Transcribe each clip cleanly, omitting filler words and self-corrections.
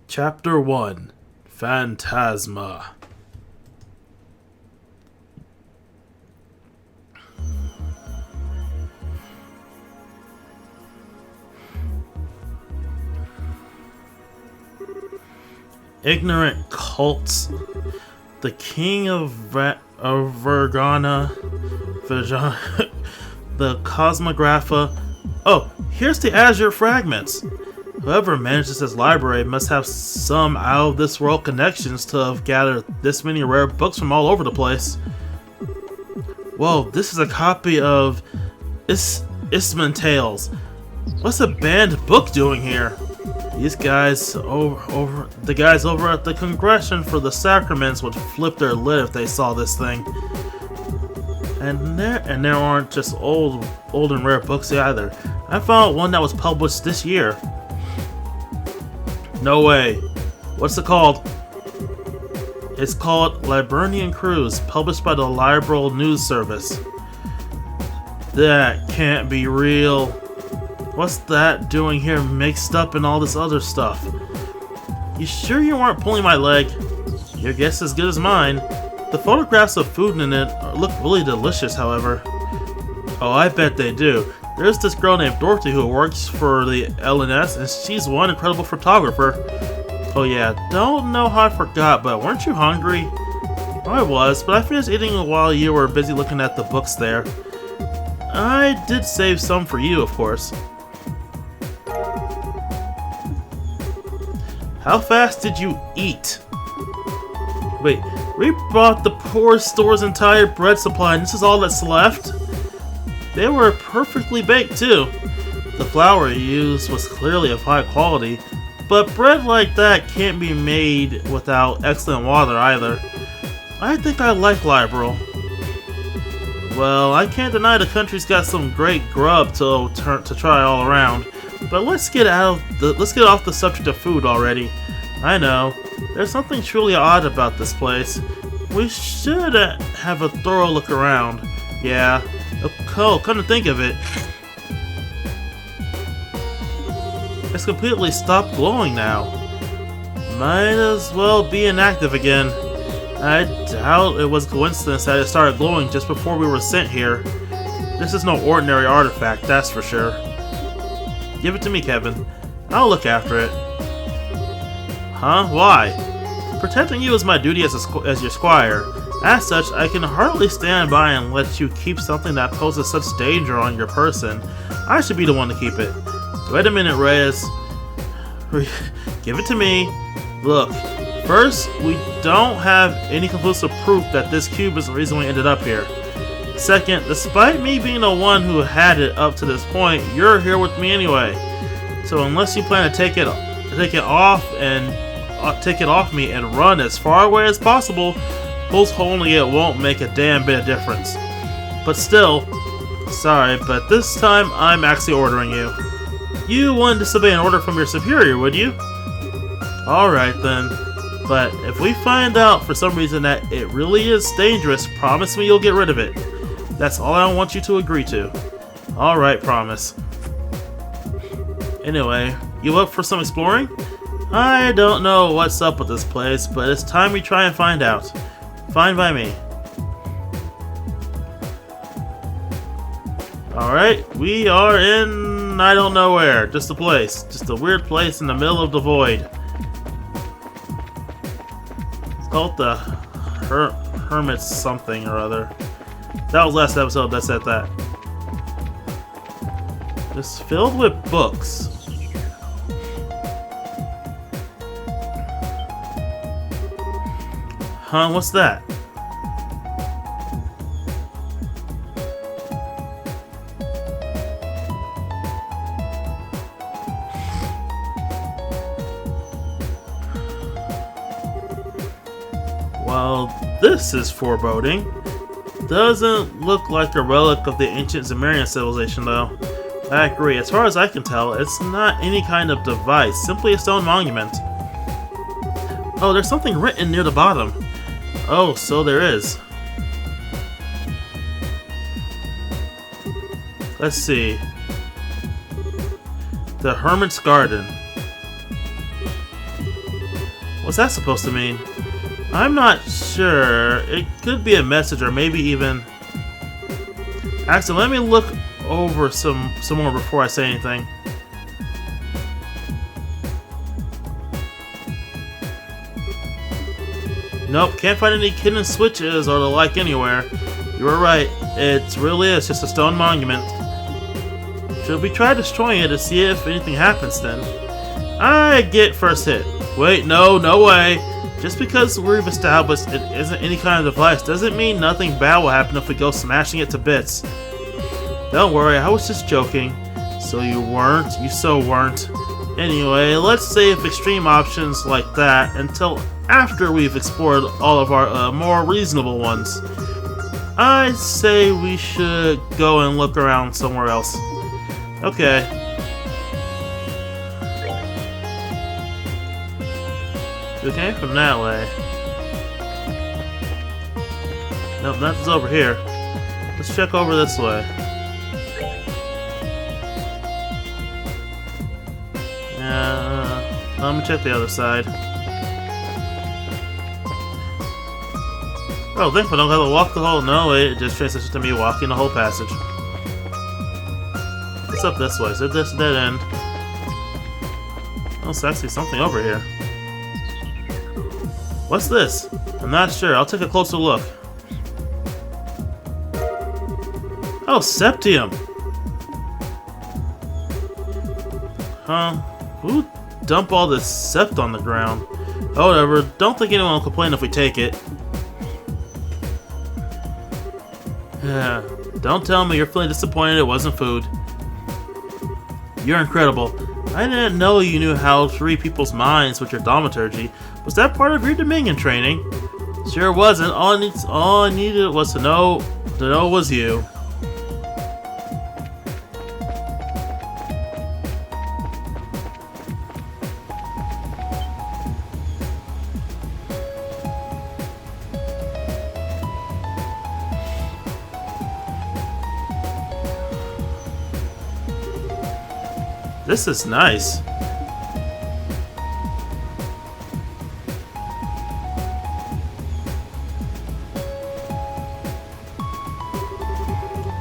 Chapter 1 Phantasma. Ignorant cults. The king of Vergana, the Cosmographa. Oh, here's the Azure fragments. Whoever manages this library must have some out-of-this-world connections to have gathered this many rare books from all over the place. Whoa, this is a copy of Isman Tales. What's a banned book doing here? These guys the guys over at the Congregation for the Sacraments would flip their lid if they saw this thing. And there aren't just old and rare books either. I found one that was published this year. No way. What's it called? It's called Librarian Cruise, published by the Liberal News Service. That can't be real. What's that doing here mixed up in all this other stuff? You sure you weren't pulling my leg? Your guess is as good as mine. The photographs of food in it look really delicious, however. Oh, I bet they do. There's this girl named Dorothy who works for the LNS, and she's one incredible photographer. Oh yeah, don't know how I forgot, but weren't you hungry? I was, but I finished eating while you were busy looking at the books there. I did save some for you, of course. How fast did you eat? Wait, we bought the poor store's entire bread supply and this is all that's left? They were perfectly baked too. The flour used was clearly of high quality, but bread like that can't be made without excellent water either. I think I like Liberal. Well, I can't deny the country's got some great grub to try all around. But let's get off the subject of food already. I know, there's something truly odd about this place. We should have a thorough look around. Yeah. Oh, come to think of it, it's completely stopped glowing now. Might as well be inactive again. I doubt it was coincidence that it started glowing just before we were sent here. This is no ordinary artifact, that's for sure. Give it to me, Kevin. I'll look after it. Huh? Why? Protecting you is my duty as your squire. As such, I can hardly stand by and let you keep something that poses such danger on your person. I should be the one to keep it. Wait a minute, Reyes. Give it to me. Look, first, we don't have any conclusive proof that this cube is the reason we ended up here. Second, despite me being the one who had it up to this point, you're here with me anyway. So unless you plan to take it off me and run as far away as possible, who's holding it won't make a damn bit of difference. But still, sorry, but this time I'm actually ordering you. You wouldn't disobey an order from your superior, would you? Alright then. But if we find out for some reason that it really is dangerous, promise me you'll get rid of it. That's all I want you to agree to. Alright, promise. Anyway, you up for some exploring? I don't know what's up with this place, but it's time we try and find out. Fine by me. Alright, we are in I don't know where. Just a place. Just a weird place in the middle of the void. It's called the Hermit's something or other. That was last episode that said that. It's filled with books. Huh, what's that? Well, this is foreboding. Doesn't look like a relic of the ancient Zemarian civilization, though. I agree. As far as I can tell, it's not any kind of device, simply a stone monument. Oh, there's something written near the bottom. Oh, so there is. Let's see. The Hermit's Garden. What's that supposed to mean? I'm not sure. It could be a message or maybe even... Actually, let me look over some more before I say anything. Nope, can't find any hidden switches or the like anywhere. You were right, it really is just a stone monument. Should we try destroying it to see if anything happens then? I get first hit. Wait, no way. Just because we've established it isn't any kind of device doesn't mean nothing bad will happen if we go smashing it to bits. Don't worry, I was just joking. So you weren't? You so weren't. Anyway, let's save extreme options like that until after we've explored all of our more reasonable ones. I say we should go and look around somewhere else. Okay. We came from that way. Nope, nothing's over here. Let's check over this way. Let me check the other side. Oh, thankfully I don't have to walk the whole... No, it just transitions to me walking the whole passage. It's up this way, so this dead end. Oh, there's actually something over here. What's this? I'm not sure. I'll take a closer look. Oh, septium! Huh? Who dump all this sept on the ground? Oh, whatever. Don't think anyone will complain if we take it. Yeah. Don't tell me you're feeling disappointed it wasn't food. You're incredible. I didn't know you knew how to read people's minds with your thaumaturgy. Was that part of your Dominion training? Sure wasn't. All I needed was to know it was you. This is nice.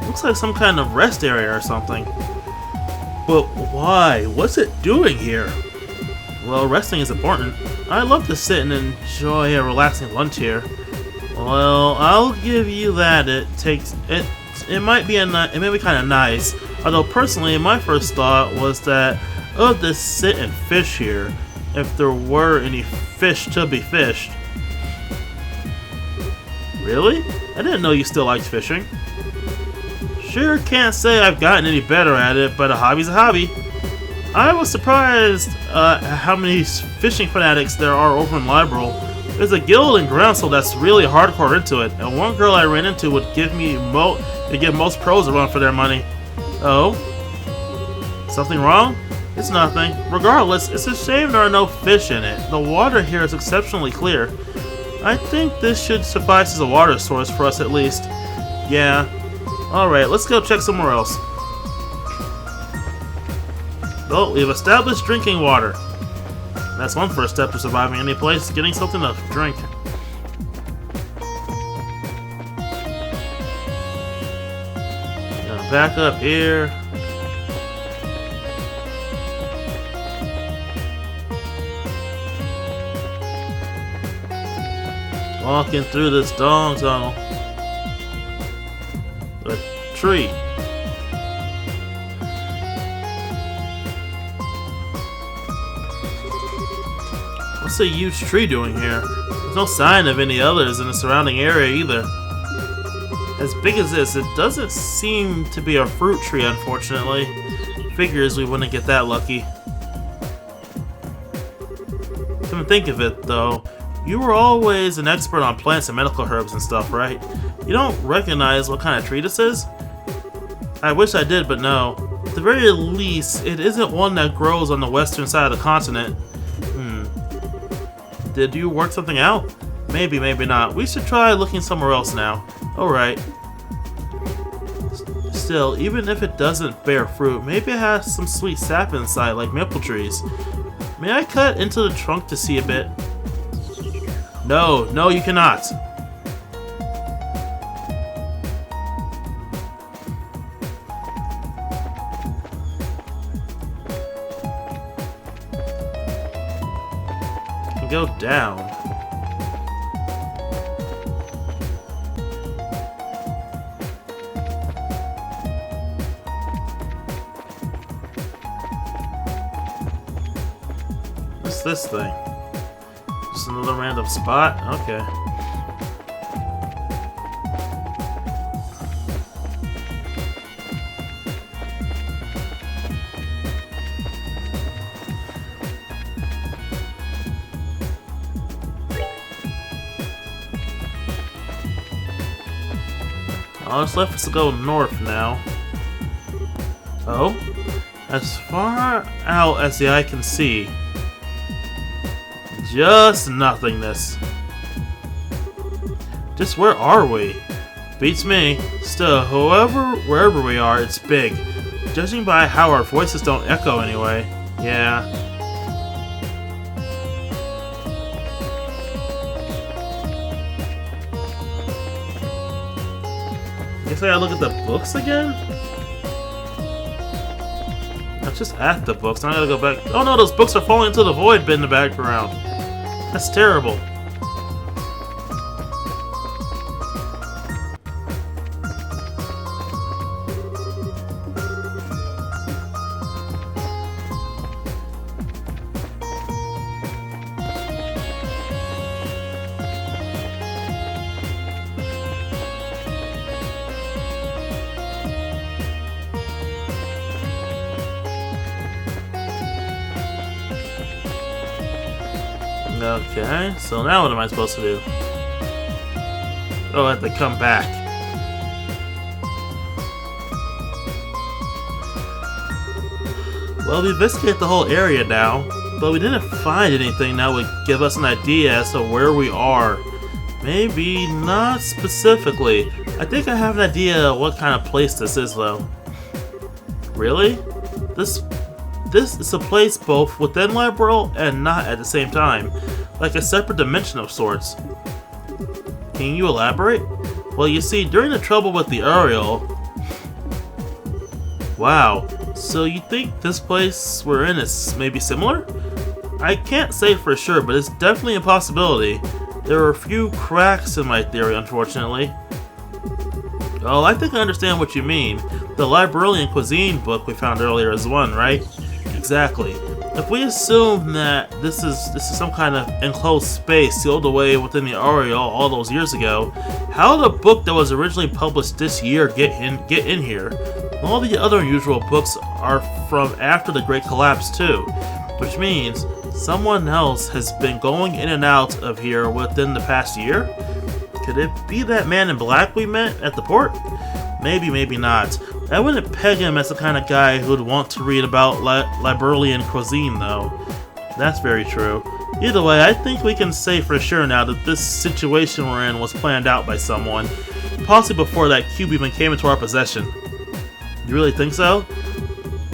Looks like some kind of rest area or something. But why? What's it doing here? Well, resting is important. I love to sit and enjoy a relaxing lunch here. Well, I'll give you that. It might be kind of nice. Although personally, my first thought was that I'd just sit and fish here, if there were any fish to be fished. Really? I didn't know you still liked fishing. Sure can't say I've gotten any better at it, but a hobby's a hobby. I was surprised how many fishing fanatics there are over in Liberal. There's a guild in Groundsel that's really hardcore into it, and one girl I ran into would give most pros a run for their money. Oh? Something wrong? It's nothing. Regardless, it's a shame there are no fish in it. The water here is exceptionally clear. I think this should suffice as a water source for us at least. Yeah. Alright, let's go check somewhere else. Well, we've established drinking water. That's one first step to surviving any place, getting something to drink. Back up here. Walking through this dong tunnel. A tree. What's a huge tree doing here? There's no sign of any others in the surrounding area either. As big as this, it doesn't seem to be a fruit tree, unfortunately. Figures we wouldn't get that lucky. Come and think of it, though. You were always an expert on plants and medical herbs and stuff, right? You don't recognize what kind of tree this is? I wish I did, but no. At the very least, it isn't one that grows on the western side of the continent. Did you work something out? Maybe, maybe not. We should try looking somewhere else now. Alright. Still, even if it doesn't bear fruit, maybe it has some sweet sap inside like maple trees. May I cut into the trunk to see a bit? No, no, you cannot. You can go down. What's this thing? Just another random spot? Okay. All that's left is to go north now. Oh? As far out as the eye can see. Just nothingness. Just where are we? Beats me. Still, wherever we are, it's big. Judging by how our voices don't echo anyway. Yeah. Guess I gotta look at the books again? I'm just at the books, and I gotta go back. Oh no, those books are falling into the void bin in the background. That's terrible. Okay, so now what am I supposed to do? Oh, I have to come back. Well, we investigated the whole area now, but we didn't find anything that would give us an idea as to where we are. Maybe not specifically. I think I have an idea what kind of place this is, though. Really? This is a place both within Liberal and not at the same time. Like a separate dimension of sorts. Can you elaborate? Well, you see, during the trouble with the Ariel... Wow, so you think this place we're in is maybe similar? I can't say for sure, but it's definitely a possibility. There are a few cracks in my theory, unfortunately. Oh, I think I understand what you mean. The Librarian Cuisine book we found earlier is one, right? Exactly. If we assume that this is some kind of enclosed space sealed away within the Ariel all those years ago, how did a book that was originally published this year get in here? All the other unusual books are from after the Great Collapse too, which means someone else has been going in and out of here within the past year? Could it be that man in black we met at the port? Maybe, maybe not. I wouldn't peg him as the kind of guy who'd want to read about Librarian cuisine, though. That's very true. Either way, I think we can say for sure now that this situation we're in was planned out by someone, possibly before that cube even came into our possession. You really think so?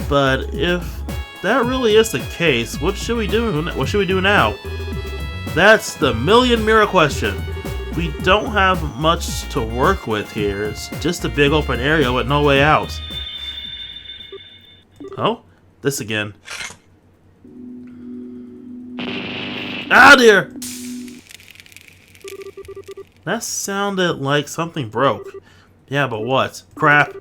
But if that really is the case, what should we do? What should we do now? That's the million-mirror question. We don't have much to work with here. It's just a big open area with no way out. Oh? This again. Ah, dear! That sounded like something broke. Yeah, but what? Crap.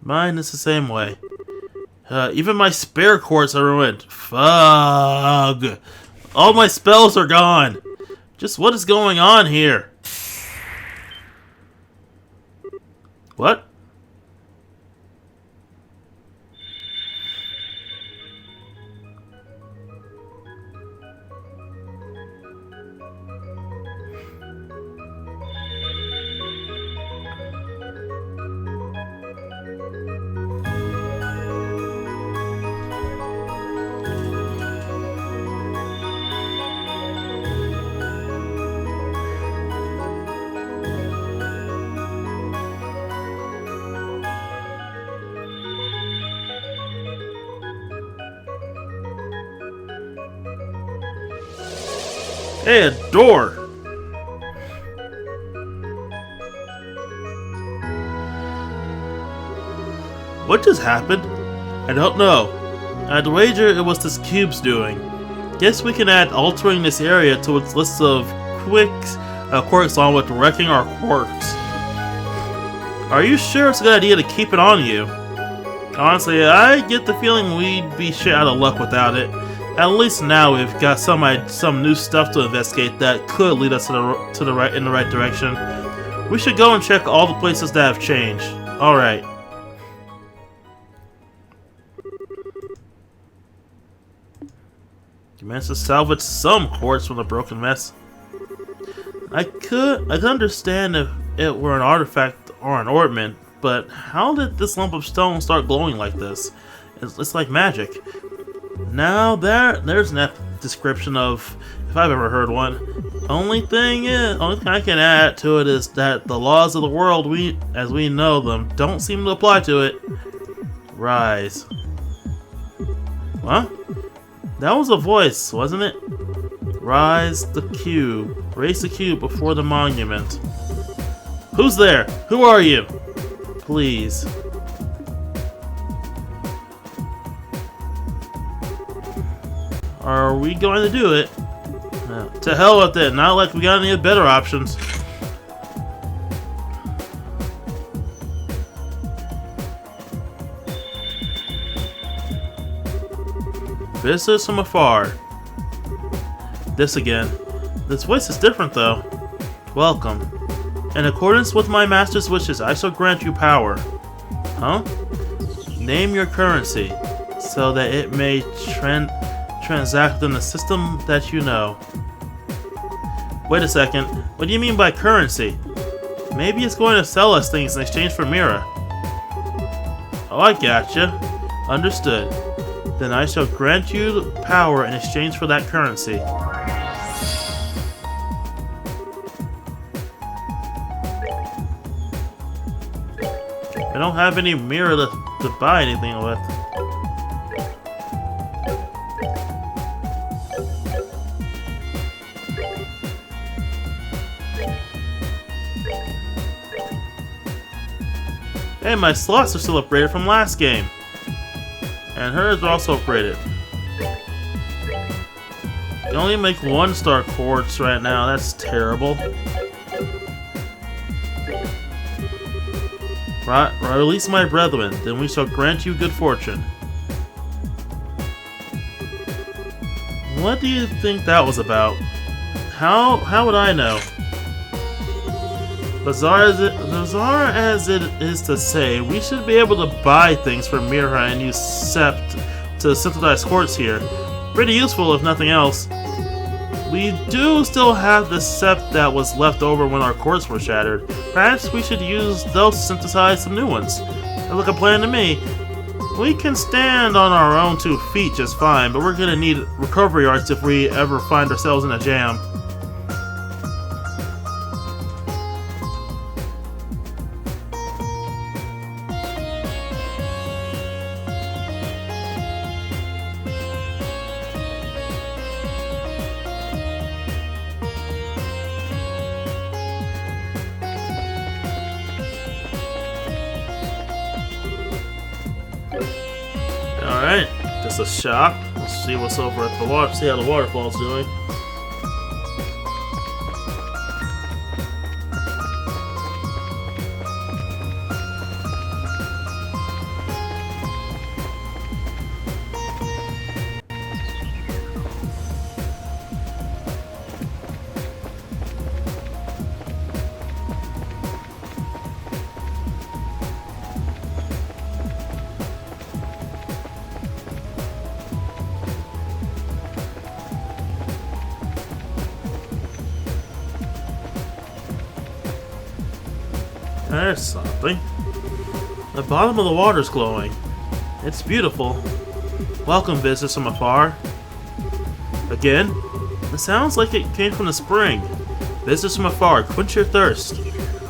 Mine is the same way. Even my spare quartz are ruined. Fug! All my spells are gone! Just what is going on here? What? Hey, a door! What just happened? I don't know. I'd wager it was this cube's doing. Guess we can add altering this area to its list of quirks along with wrecking our quirks. Are you sure it's a good idea to keep it on you? Honestly, I get the feeling we'd be shit out of luck without it. At least now we've got some new stuff to investigate that could lead us in the right direction. We should go and check all the places that have changed. All right. You managed to salvage some quartz from the broken mess. I could understand if it were an artifact or an ornament, but how did this lump of stone start glowing like this? It's like magic. Now there's an description of, if I've ever heard one. Only thing I can add to it is that the laws of the world, as we know them, don't seem to apply to it. Rise. What? That was a voice, wasn't it? Rise the cube. Raise the cube before the monument. Who's there? Who are you? Please. Are we going to do it? To hell with it. Not like we got any better options. Visitors from afar. This again. This voice is different though. Welcome. In accordance with my master's wishes, I shall grant you power. Huh? Name your currency, so that it may transact in the system that you know. Wait a second. What do you mean by currency? Maybe it's going to sell us things in exchange for Mira. Oh, I gotcha. Understood. Then I shall grant you power in exchange for that currency. I don't have any Mira to buy anything with. Hey, my slots are still upgraded from last game. And hers are also upgraded. You only make 1-star quartz right now, that's terrible. Release my brethren, then we shall grant you good fortune. What do you think that was about? How would I know? Bizarre as it is to say, we should be able to buy things from Mira and use Sept to synthesize quartz here. Pretty useful if nothing else. We do still have the Sept that was left over when our quartz were shattered. Perhaps we should use those to synthesize some new ones. Sounds like a plan to me. We can stand on our own 2 feet just fine, but we're gonna need recovery arts if we ever find ourselves in a jam. Alright, just a shop. Let's see what's over at the water. See how the waterfall's doing. There's something. The bottom of the water's glowing. It's beautiful. Welcome, visitors from afar. Again? It sounds like it came from the spring. Visitors from afar, quench your thirst.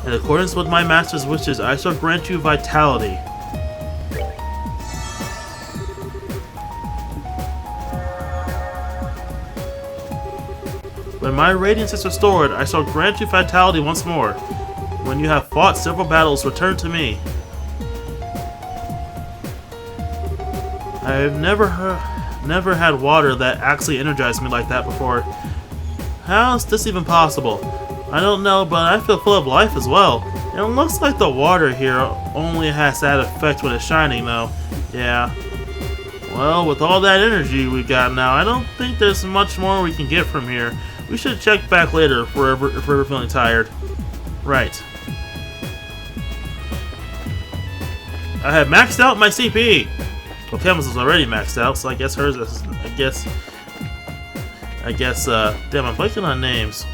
In accordance with my master's wishes, I shall grant you vitality. When my radiance is restored, I shall grant you vitality once more. When you have fought several battles, return to me. I've never had water that actually energized me like that before. How's this even possible? I don't know, but I feel full of life as well. It looks like the water here only has that effect when it's shining, though. Yeah. Well, with all that energy we got now, I don't think there's much more we can get from here. We should check back later if we're ever feeling tired. Right. I have maxed out my CP! Well, Kevin's is already maxed out, so I guess hers is... I guess, damn, I'm blanking on names.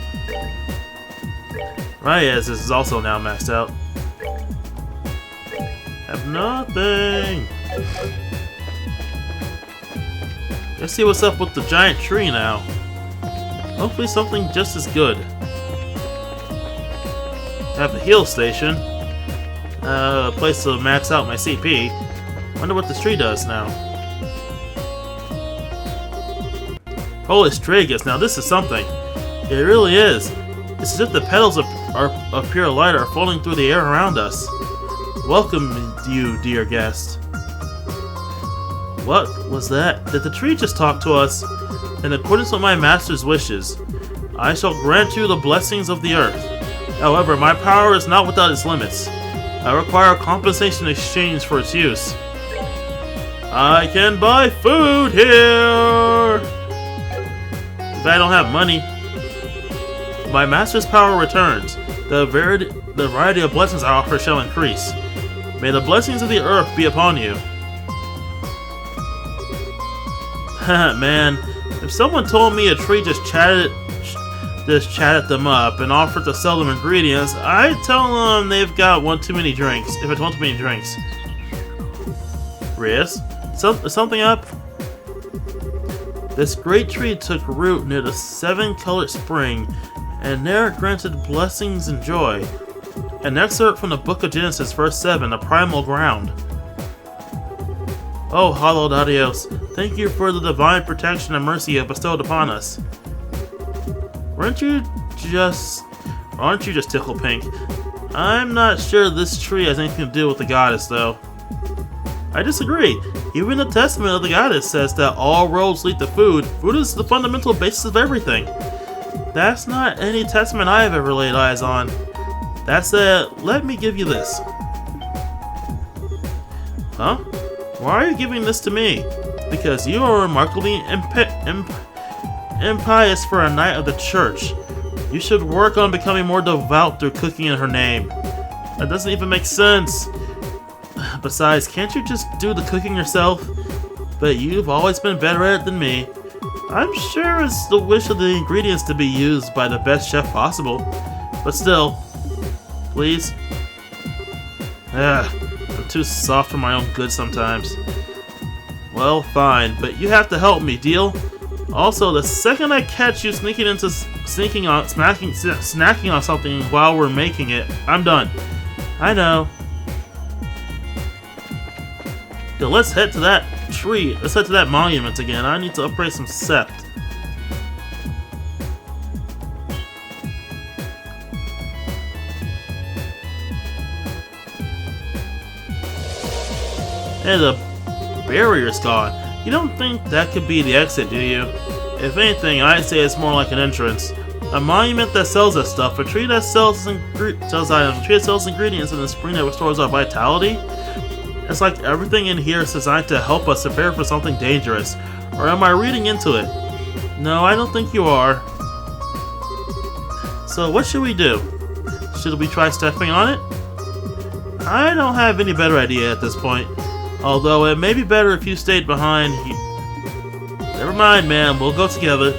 Reyes is also now maxed out. Have nothing! Let's see what's up with the giant tree now. Hopefully something just as good. Have the heal station. A place to max out my CP. Wonder what this tree does now. Holy Stragus, now this is something. It really is. It's as if the petals of pure light are floating through the air around us. Welcome you, dear guest. What was that? Did the tree just talk to us? In accordance with my master's wishes, I shall grant you the blessings of the earth. However, my power is not without its limits. I require compensation in exchange for its use. I can buy food here! If I don't have money. My master's power returns. The variety of blessings I offer shall increase. May the blessings of the earth be upon you. Man, if someone told me a tree just chatted them up and offered to sell them ingredients, I'd tell them they've got one too many drinks. If it's one too many drinks. Riz? Something up? This great tree took root near the seven-colored spring, and there it granted blessings and joy. An excerpt from the Book of Genesis, verse 7, the primal ground. Oh, hallowed Adios, thank you for the divine protection and mercy you have bestowed upon us. Aren't you just Tickle Pink? I'm not sure this tree has anything to do with the goddess, though. I disagree. Even the testament of the goddess says that all roads lead to food. Food is the fundamental basis of everything. That's not any testament I have ever laid eyes on. That said, let me give you this. Huh? Why are you giving this to me? Because you are remarkably impious for a knight of the church. You should work on becoming more devout through cooking in her name. That doesn't even make sense. Besides, can't you just do the cooking yourself? But you've always been better at it than me. I'm sure it's the wish of the ingredients to be used by the best chef possible. But still, please. I'm too soft for my own good sometimes. Well, fine, but you have to help me, deal? Also, the second I catch you snacking on something while we're making it, I'm done. I know. Yeah, let's head to that tree. Let's head to that monument again. I need to upgrade some sept. And the barrier's gone. You don't think that could be the exit, do you? If anything, I'd say it's more like an entrance. A monument that sells that stuff, a tree that sells items, a tree that sells ingredients, and a spring that restores our vitality? It's like everything in here is designed to help us prepare for something dangerous. Or am I reading into it? No, I don't think you are. So what should we do? Should we try stepping on it? I don't have any better idea at this point. Although it may be better if you stayed behind. Never mind, man. We'll go together.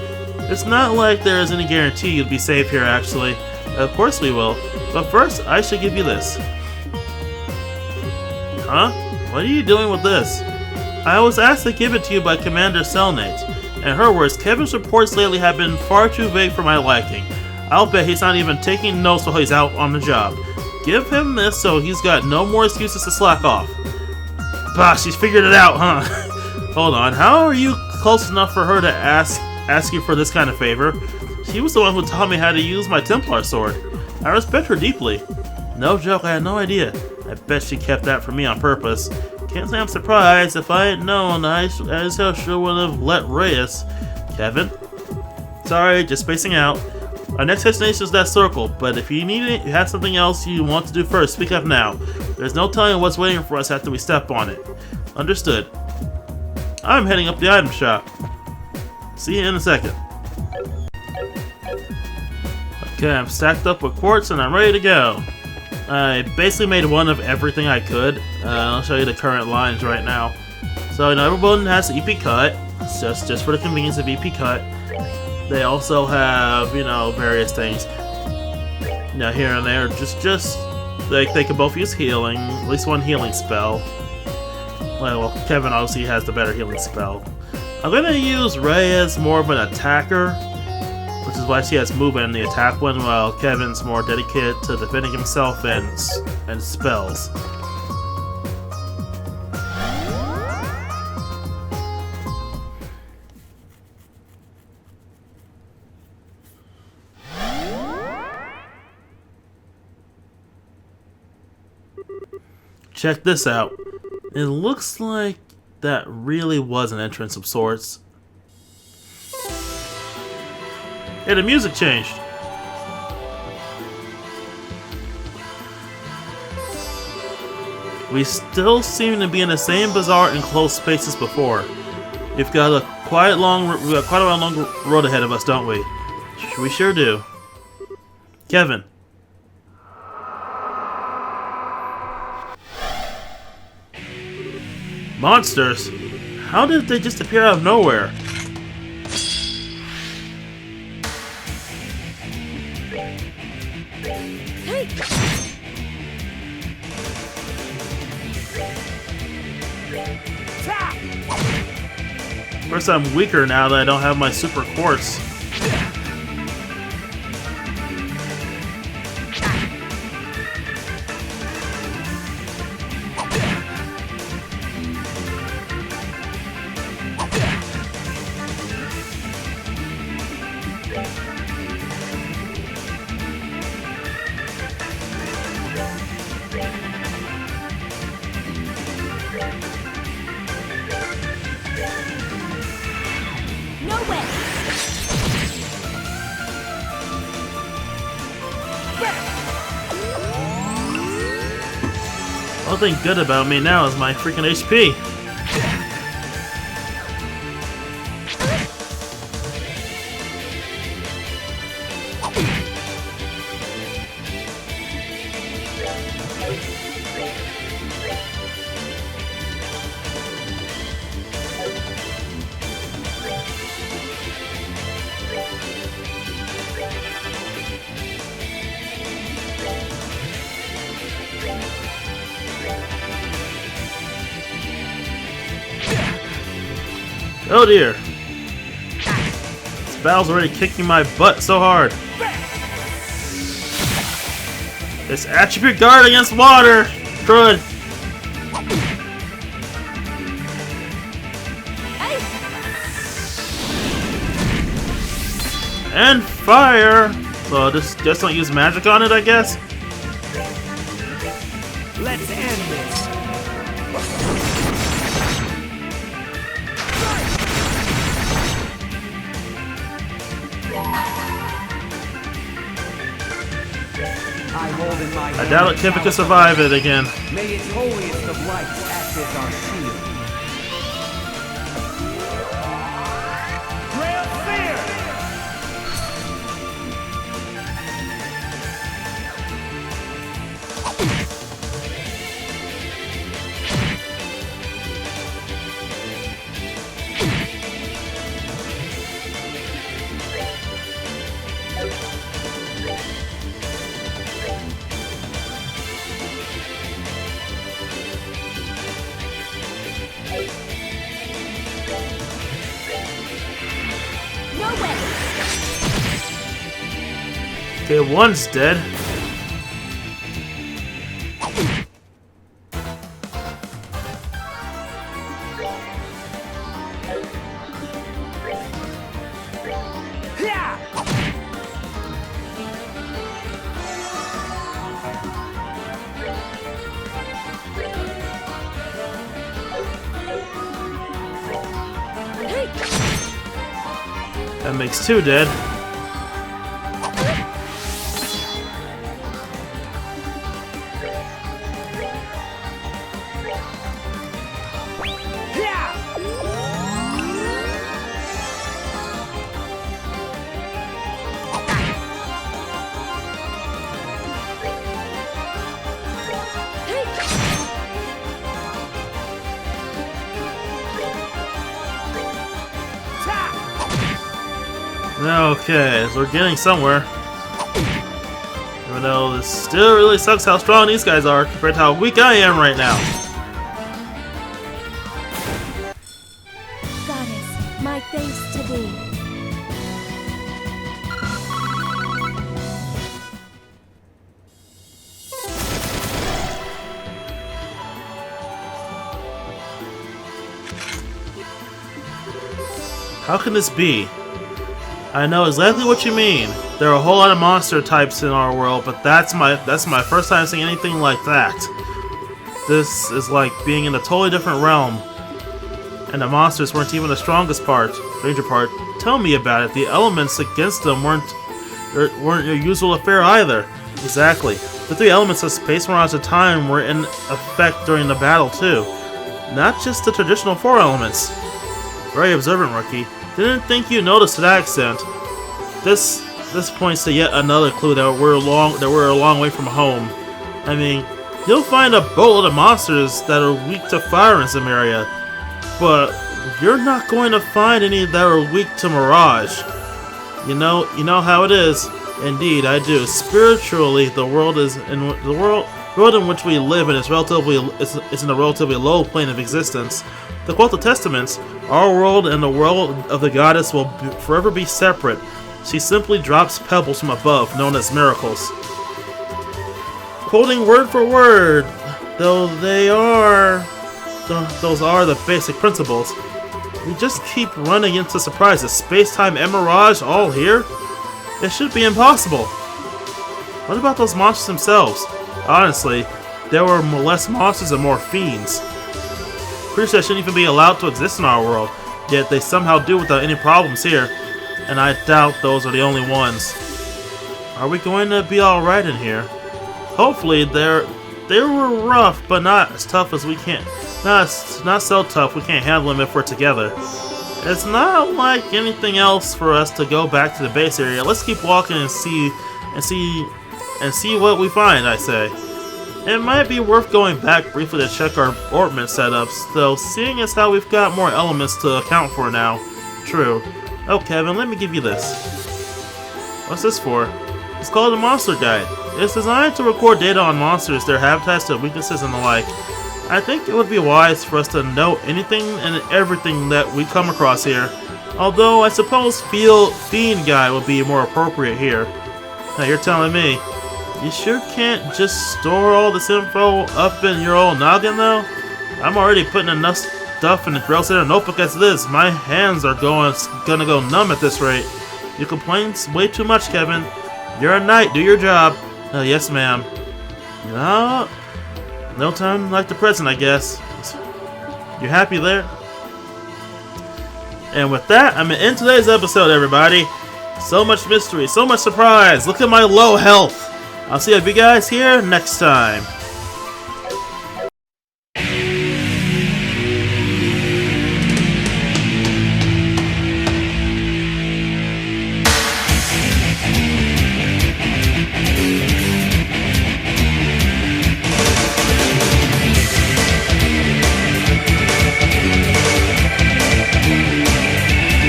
It's not like there is any guarantee you'll be safe here, actually. Of course we will. But first, I should give you this. Huh? What are you doing with this? I was asked to give it to you by Commander Selnate. In her words, Kevin's reports lately have been far too vague for my liking. I'll bet he's not even taking notes while he's out on the job. Give him this so he's got no more excuses to slack off. Bah, she's figured it out, huh? Hold on, how are you close enough for her to ask you for this kind of favor? She was the one who taught me how to use my Templar sword. I respect her deeply. No joke, I had no idea. I bet she kept that from me on purpose. Can't say I'm surprised. If I had known, I sure would have let Reyes. Kevin? Sorry, just spacing out. Our next destination is that circle, but if you need it, you have something else you want to do first, speak up now. There's no telling what's waiting for us after we step on it. Understood. I'm heading up the item shop. See you in a second. Okay, I'm stacked up with quartz and I'm ready to go. I basically made one of everything I could. I'll show you the current lines right now. So, everyone has EP cut. It's just for the convenience of EP cut. They also have, various things. Here and there, they can both use healing, at least one healing spell. Well, Kevin obviously has the better healing spell. I'm gonna use Rey as more of an attacker, which is why she has movement in the attack one, while Kevin's more dedicated to defending himself and spells. Check this out. It looks like that really was an entrance of sorts. Hey, the music changed. We still seem to be in the same bizarre enclosed spaces before. We've got quite a long road ahead of us, don't we? We sure do. Kevin. Monsters? How did they just appear out of nowhere? Hey. Of course, I'm weaker now that I don't have my super quartz. One thing good about me now is my freaking HP. Oh dear. This battle's already kicking my butt so hard. This attribute guard against water! Good. And fire! So just don't use magic on it, I guess? Let's end this. I doubt if Kevin could survive it again. May its holiest of lights act as our shield. Ray of fear! Okay, one's dead. That makes 2 dead. Okay, so we're getting somewhere. Even though this still really sucks how strong these guys are compared to how weak I am right now. Goddess, my thanks to thee. How can this be? I know exactly what you mean. There are a whole lot of monster types in our world, but that's my first time seeing anything like that. This is like being in a totally different realm. And the monsters weren't even the strongest part, ranger part. Tell me about it. The elements against them weren't your usual affair either. Exactly. The 3 elements of Space Mirage of Time were in effect during the battle too. Not just the traditional 4 elements. Very observant, rookie. Didn't think you noticed to that extent. This points to yet another clue that we're a long way from home. I mean, you'll find a boatload of monsters that are weak to fire in some area, but you're not going to find any that are weak to Mirage. You know how it is. Indeed, I do. Spiritually, the world in which we live in is in a relatively low plane of existence. To quote the Testaments, our world and the world of the goddess will forever be separate. She simply drops pebbles from above, known as miracles. Quoting word for word, those are the basic principles. We just keep running into surprises. Space-time and Mirage all here? It should be impossible. What about those monsters themselves? Honestly, there were less monsters and more fiends. Creatures shouldn't even be allowed to exist in our world, yet they somehow do without any problems here, and I doubt those are the only ones. Are we going to be alright in here? Hopefully, they were rough, but not as tough as we can't. Not so tough we can't handle them if we're together. It's not like anything else for us to go back to the base area. Let's keep walking and see what we find, I say. It might be worth going back briefly to check our orbment setups, though seeing as how we've got more elements to account for now. True. Oh, Kevin, let me give you this. What's this for? It's called a Monster Guide. It's designed to record data on monsters, their habitats, their weaknesses, and the like. I think it would be wise for us to know anything and everything that we come across here. Although, I suppose Fiend Guide would be more appropriate here. Now, you're telling me. You sure can't just store all this info up in your old noggin, though? I'm already putting enough stuff in the Braille Center notebook as it is. My hands are gonna go numb at this rate. You complain way too much, Kevin. You're a knight. Do your job. Yes, ma'am. No time like the present, I guess. You happy there? And with that, I'm gonna end today's episode, everybody. So much mystery, so much surprise. Look at my low health. I'll see you guys here next time.